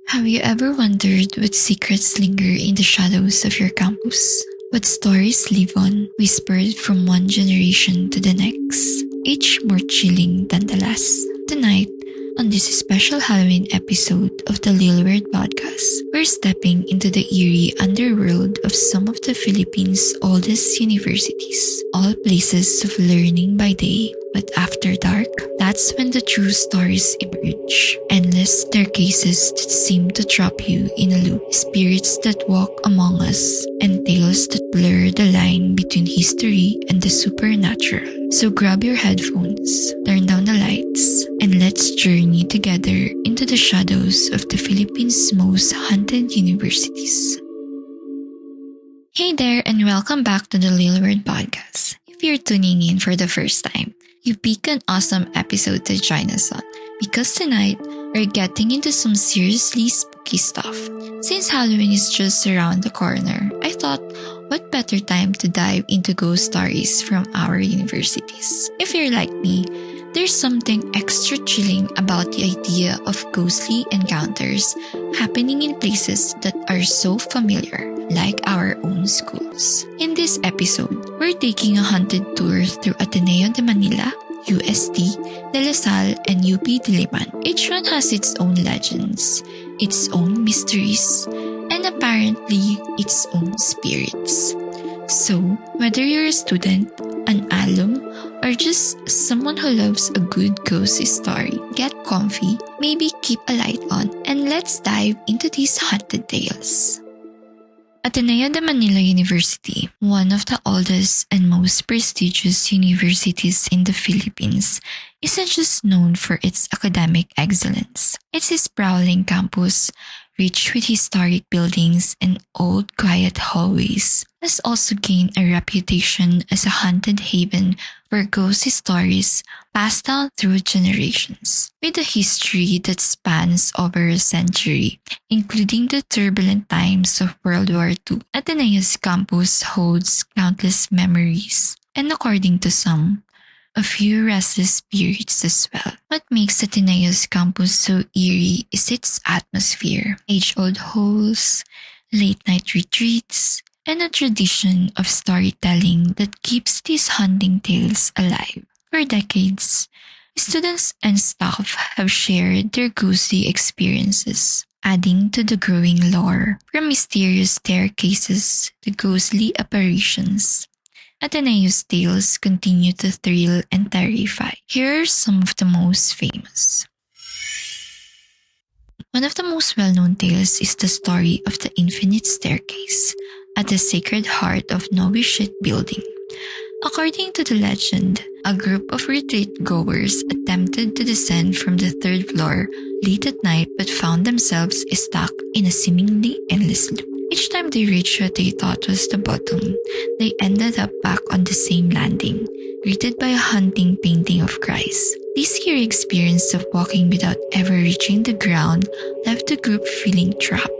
Have you ever wondered what secrets linger in the shadows of your campus? What stories live on, whispered from one generation to the next, each more chilling than the last? Tonight, on this special Halloween episode of the Lil Weird podcast, we're stepping into the eerie underworld of some of the Philippines' oldest universities. All places of learning by day, but after dark, that's when the true stories emerge. Endless staircases that seem to trap you in a loop, spirits that walk among us, and tales that blur the line between history and the supernatural. So grab your headphones, turn down the lights, and let's journey together into the shadows of the Philippines' most haunted universities. Hey there, and welcome back to the Lil Weird podcast. If you're tuning in for the first time, you picked an awesome episode to join us on, because tonight, we're getting into some seriously spooky stuff. Since Halloween is just around the corner, I thought, what better time to dive into ghost stories from our universities? If you're like me, there's something extra chilling about the idea of ghostly encounters happening in places that are so familiar, like our own schools. In this episode, we're taking a haunted tour through Ateneo de Manila, UST, De La Salle, and UP Diliman. Each one has its own legends, its own mysteries, and apparently its own spirits. So, whether you're a student, an alum, or just someone who loves a good ghost story, get comfy, maybe keep a light on, and let's dive into these haunted tales. Ateneo de Manila University, one of the oldest and most prestigious universities in the Philippines, isn't just known for its academic excellence. It's a sprawling campus, rich with historic buildings and old quiet hallways, has also gained a reputation as a haunted haven for ghost stories passed down through generations. With a history that spans over a century, including the turbulent times of World War II, Ateneo's campus holds countless memories, and according to some, a few restless spirits as well. What makes Ateneo's campus so eerie is its atmosphere, age-old halls, late-night retreats, and a tradition of storytelling that keeps these haunting tales alive. For decades, students and staff have shared their ghostly experiences, adding to the growing lore, from mysterious staircases to ghostly apparitions. Ateneo's tales continue to thrill and terrify. Here are some of the most famous. One of the most well-known tales is the story of the Infinite Staircase at the Sacred Heart of Novitiate Building. According to the legend, a group of retreat-goers attempted to descend from the third floor late at night but found themselves stuck in a seemingly endless loop. Each time they reached what they thought was the bottom, they ended up back on the same landing, greeted by a haunting painting of Christ. This eerie experience of walking without ever reaching the ground left the group feeling trapped,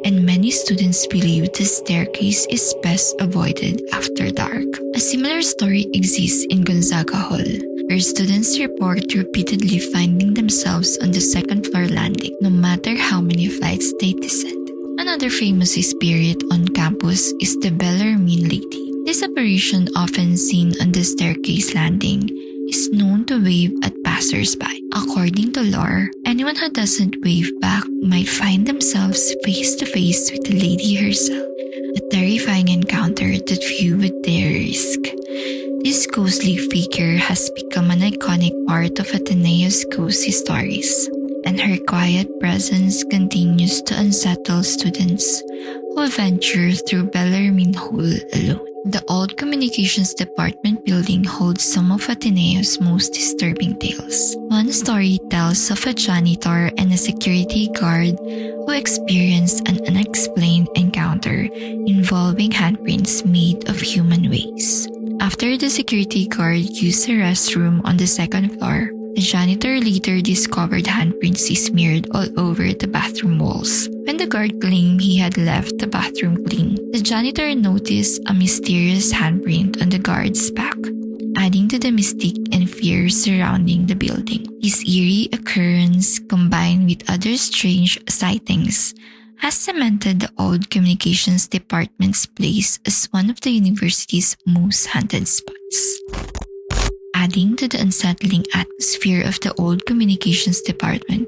and many students believe the staircase is best avoided after dark. A similar story exists in Yuchengco Hall, where students report repeatedly finding themselves on the second floor landing, no matter how many flights they descend. Another famous spirit on campus is the Bellarmine Lady. This apparition, often seen on the staircase landing, is known to wave at passers-by. According to lore, anyone who doesn't wave back might find themselves face to face with the lady herself, a terrifying encounter that few would dare risk. This ghostly figure has become an iconic part of Ateneo's ghost stories, and her quiet presence continues to unsettle students who venture through Bellarmine Hall alone. The old communications department building holds some of Ateneo's most disturbing tales. One story tells of a janitor and a security guard who experienced an unexplained encounter involving handprints made of human waste. After the security guard used a restroom on the second floor, the janitor later discovered handprints smeared all over the bathroom walls. When the guard claimed he had left the bathroom clean, the janitor noticed a mysterious handprint on the guard's back. adding to the mystique and fear surrounding the building. This eerie occurrence, combined with other strange sightings, has cemented the old communications department's place as one of the university's most haunted spots. Adding to the unsettling atmosphere of the old communications department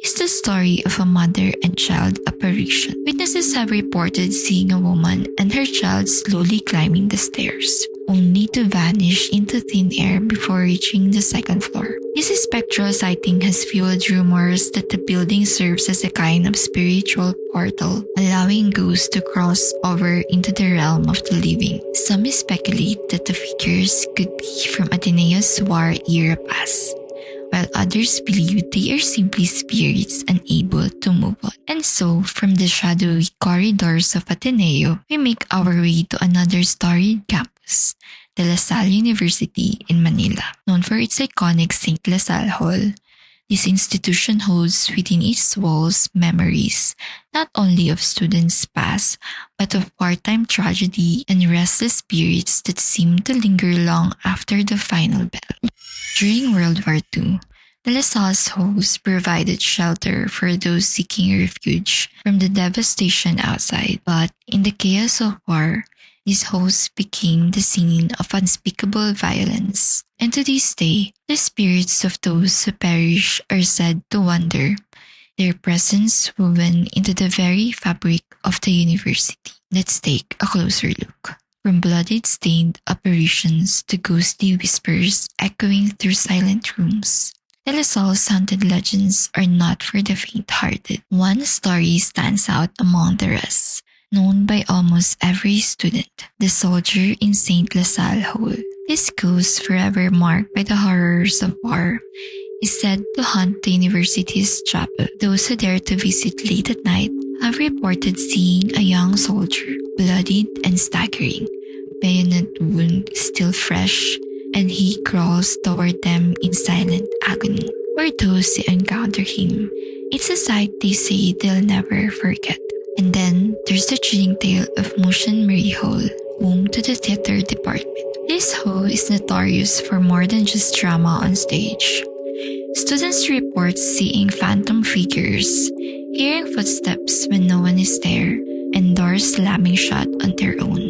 is the story of a mother and child apparition. Witnesses have reported seeing a woman and her child slowly climbing the stairs, only to vanish into thin air before reaching the second floor. This spectral sighting has fueled rumors that the building serves as a kind of spiritual portal, allowing ghosts to cross over into the realm of the living. Some speculate that the figures could be from Ateneo's war era past, while others believe they are simply spirits unable to move on. And so, from the shadowy corridors of Ateneo, we make our way to another storied campus, the Salle University in Manila. Known for its iconic St. Salle Hall, this institution holds within its walls memories not only of students' past, but of wartime tragedy and restless spirits that seem to linger long after the final bell. During World War II, the La Salle's halls provided shelter for those seeking refuge from the devastation outside. But in the chaos of war, these halls became the scene of unspeakable violence. And to this day, the spirits of those who perish are said to wander, their presence woven into the very fabric of the university. Let's take a closer look. From blood-stained apparitions to ghostly whispers echoing through silent rooms, the La Salle's haunted legends are not for the faint-hearted. One story stands out among the rest, known by almost every student: the soldier in St. Salle Hall. This ghost, forever marked by the horrors of war, is said to haunt the university's chapel. Those who dare to visit late at night have reported seeing a young soldier, bloodied and staggering, bayonet wound still fresh, and he crawls toward them in silent agony. For those who encounter him, it's a sight they say they'll never forget. And then there's the chilling tale of Mutien-Marie Hall, home to the theater department. This hall is notorious for more than just drama on stage. Students report seeing phantom figures, hearing footsteps when no one is there, and doors slamming shut on their own.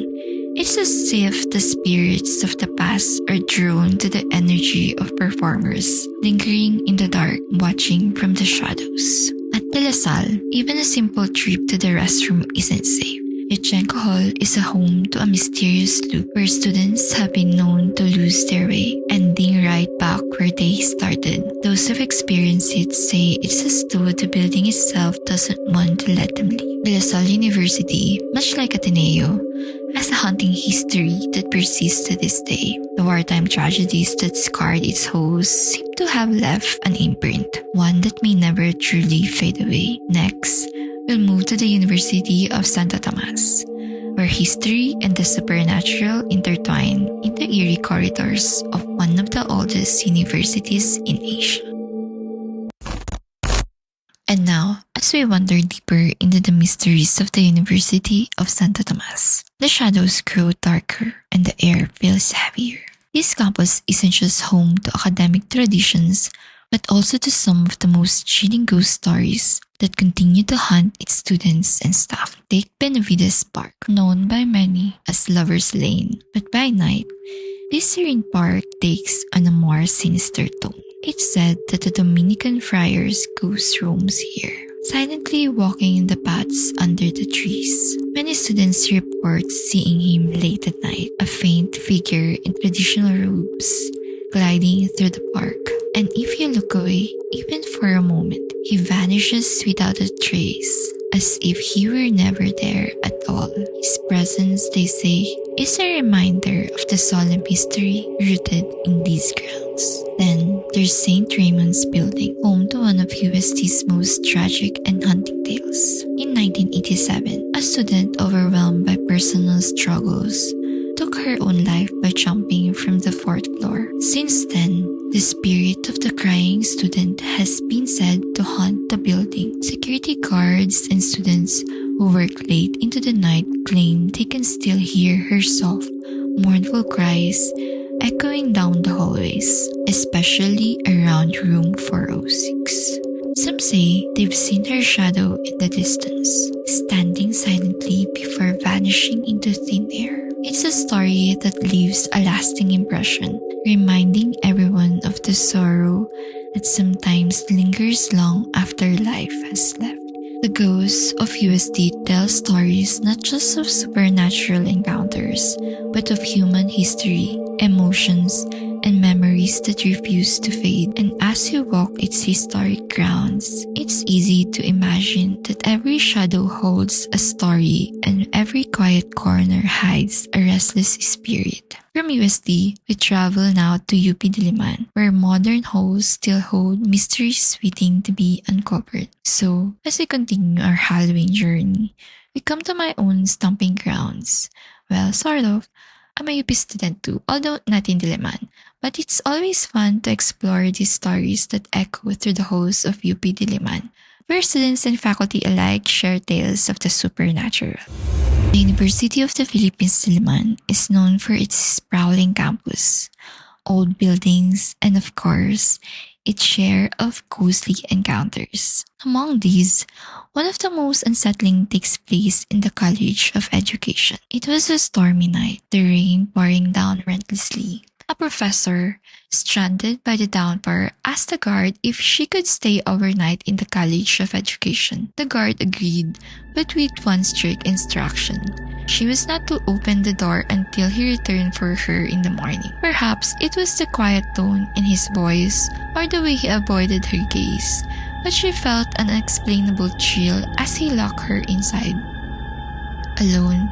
It's as if the spirits of the past are drawn to the energy of performers, lingering in the dark, watching from the shadows. At the La Salle, even a simple trip to the restroom isn't safe. Yuchengco Hall is a home to a mysterious loop where students have been known to lose their way, ending right back where they started. Those who've experienced it say it's as though the building itself doesn't want to let them leave. The Salle University, much like Ateneo, has a haunting history that persists to this day. The wartime tragedies that scarred its halls seem to have left an imprint, one that may never truly fade away. Next, we'll move to the University of Santo Tomas, where history and the supernatural intertwine in the eerie corridors of one of the oldest universities in Asia. And now, as we wander deeper into the mysteries of the University of Santo Tomas, the shadows grow darker and the air feels heavier. This campus isn't just home to academic traditions, but also to some of the most chilling ghost stories that continue to haunt its students and staff. Take Benavides Park, known by many as Lover's Lane, but by night, this serene park takes on a more sinister tone. It's said that the Dominican friar's ghost roams here, silently walking in the paths under the trees. Many students report seeing him late at night, a faint figure in traditional robes, gliding through the park. And if you look away, even for a moment, he vanishes without a trace, as if he were never there at all. His presence, they say, is a reminder of the solemn history rooted in these grounds. Then there's St. Raymund's building, home to one of UST's most tragic and haunting tales. In 1987, a student overwhelmed by personal struggles took her own life by jumping from the fourth floor. Since then, the spirit of the crying student has been said to haunt the building. Security guards and students who work late into the night claim they can still hear her soft, mournful cries echoing down the hallways, especially around room 406. Some say they've seen her shadow in the distance, standing silently before vanishing into thin air. It's a story that leaves a lasting impression, reminding everyone of the sorrow that sometimes lingers long after life has left. The ghosts of USD tell stories not just of supernatural encounters, but of human history, emotions, and memories that refuse to fade. And as you walk its historic grounds, it's easy to imagine that every shadow holds a story and every quiet corner hides a restless spirit. From USD, we travel now to UP Diliman, where modern halls still hold mysteries waiting to be uncovered. So, as we continue our Halloween journey, we come to my own stomping grounds. Well, sort of. I'm a UP student too, although not in Diliman. But it's always fun to explore these stories that echo through the halls of UP Diliman, where students and faculty alike share tales of the supernatural. The University of the Philippines Diliman is known for its sprawling campus, old buildings, and of course, its share of ghostly encounters. Among these, one of the most unsettling takes place in the College of Education. It was a stormy night, the rain pouring down relentlessly. A professor, stranded by the downpour, asked the guard if she could stay overnight in the College of Education. The guard agreed, but with one strict instruction. She was not to open the door until he returned for her in the morning. Perhaps it was the quiet tone in his voice or the way he avoided her gaze, but she felt an unexplainable chill as he locked her inside. Alone,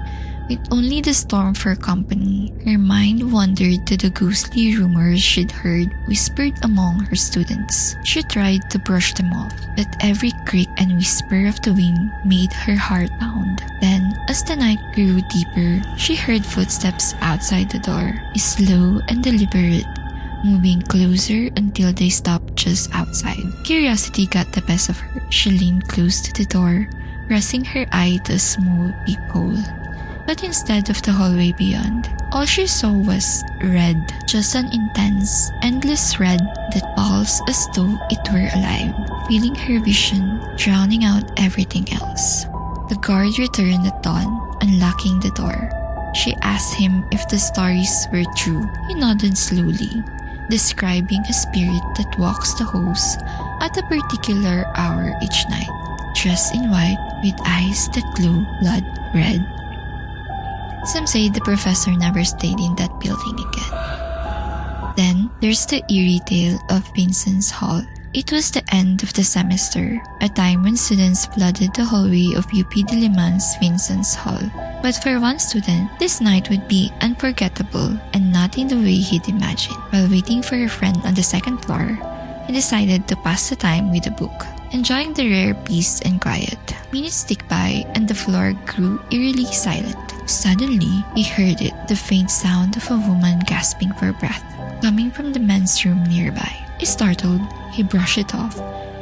with only the storm for company, her mind wandered to the ghostly rumors she'd heard whispered among her students. She tried to brush them off, but every creak and whisper of the wind made her heart pound. Then, as the night grew deeper, she heard footsteps outside the door, slow and deliberate, moving closer until they stopped just outside. Curiosity got the best of her. She leaned close to the door, resting her eye to a small peephole. But instead of the hallway beyond, all she saw was red, just an intense, endless red that pulsed as though it were alive, filling her vision, drowning out everything else. The guard returned at dawn, unlocking the door. She asked him if the stories were true. He nodded slowly, describing a spirit that walks the halls at a particular hour each night, dressed in white with eyes that glow blood red. Some say the professor never stayed in that building again. Then, there's the eerie tale of Vinzons Hall. It was the end of the semester, a time when students flooded the hallway of UP Diliman's Vinzons Hall. But for one student, this night would be unforgettable and not in the way he'd imagined. While waiting for a friend on the second floor, he decided to pass the time with a book, enjoying the rare peace and quiet. Minutes ticked by and the floor grew eerily silent. Suddenly, he heard it, the faint sound of a woman gasping for breath, coming from the men's room nearby. Startled, he brushed it off,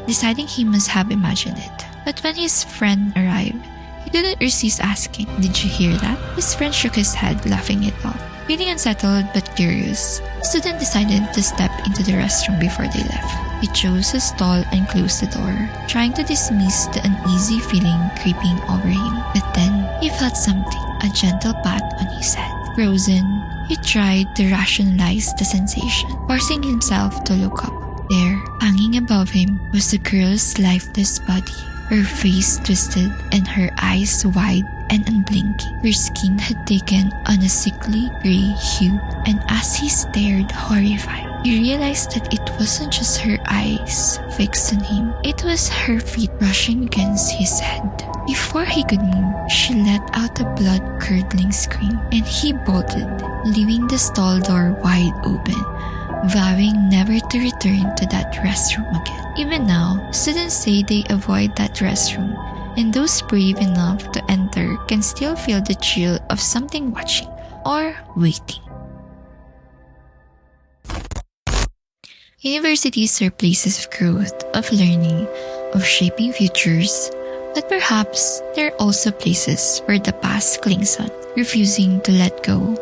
deciding he must have imagined it. But when his friend arrived, he couldn't resist asking, "Did you hear that?" His friend shook his head, laughing it off. Feeling unsettled but curious, the student decided to step into the restroom before they left. He chose a stall and closed the door, trying to dismiss the uneasy feeling creeping over him. But then, he felt something, a gentle pat on his head. Frozen, he tried to rationalize the sensation, forcing himself to look up. There, hanging above him, was the girl's lifeless body, her face twisted and her eyes wide and unblinking. Her skin had taken on a sickly gray hue, and as he stared horrified, he realized that it wasn't just her eyes fixed on him, it was her feet brushing against his head. Before he could move, she let out a blood-curdling scream, and he bolted, leaving the stall door wide open, vowing never to return to that restroom again. Even now, students say they avoid that restroom, and those brave enough to enter can still feel the chill of something watching or waiting. Universities are places of growth, of learning, of shaping futures, but perhaps they're also places where the past clings on, refusing to let go,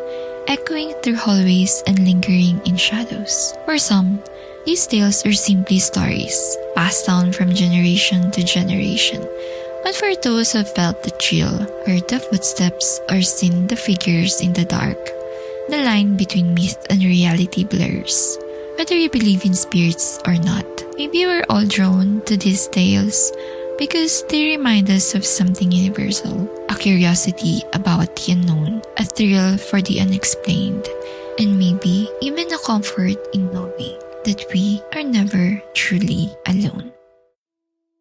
echoing through hallways and lingering in shadows. For some, these tales are simply stories, passed down from generation to generation. But for those who have felt the chill, heard the footsteps, or seen the figures in the dark, the line between myth and reality blurs. Whether you believe in spirits or not, maybe we're all drawn to these tales because they remind us of something universal, a curiosity about the unknown, a thrill for the unexplained, and maybe even a comfort in knowing that we are never truly alone.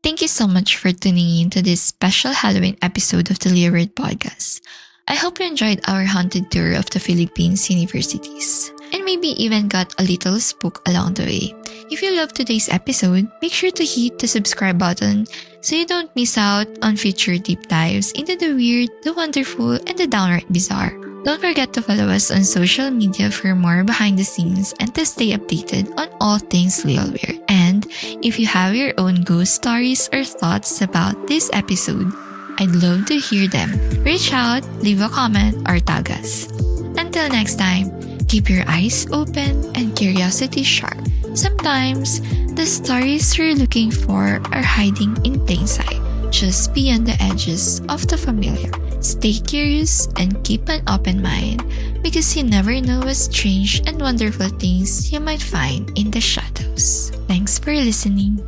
Thank you so much for tuning in to this special Halloween episode of the Lyrid Podcast. I hope you enjoyed our haunted tour of the Philippines universities, and maybe even got a little spook along the way. If you loved today's episode, make sure to hit the subscribe button so you don't miss out on future deep dives into the weird, the wonderful, and the downright bizarre. Don't forget to follow us on social media for more behind the scenes and to stay updated on all things Little Weird. And if you have your own ghost stories or thoughts about this episode, I'd love to hear them. Reach out, leave a comment, or tag us. Until next time, keep your eyes open and curiosity sharp. Sometimes, the stories you're looking for are hiding in plain sight, just beyond the edges of the familiar. Stay curious and keep an open mind because you never know what strange and wonderful things you might find in the shadows. Thanks for listening.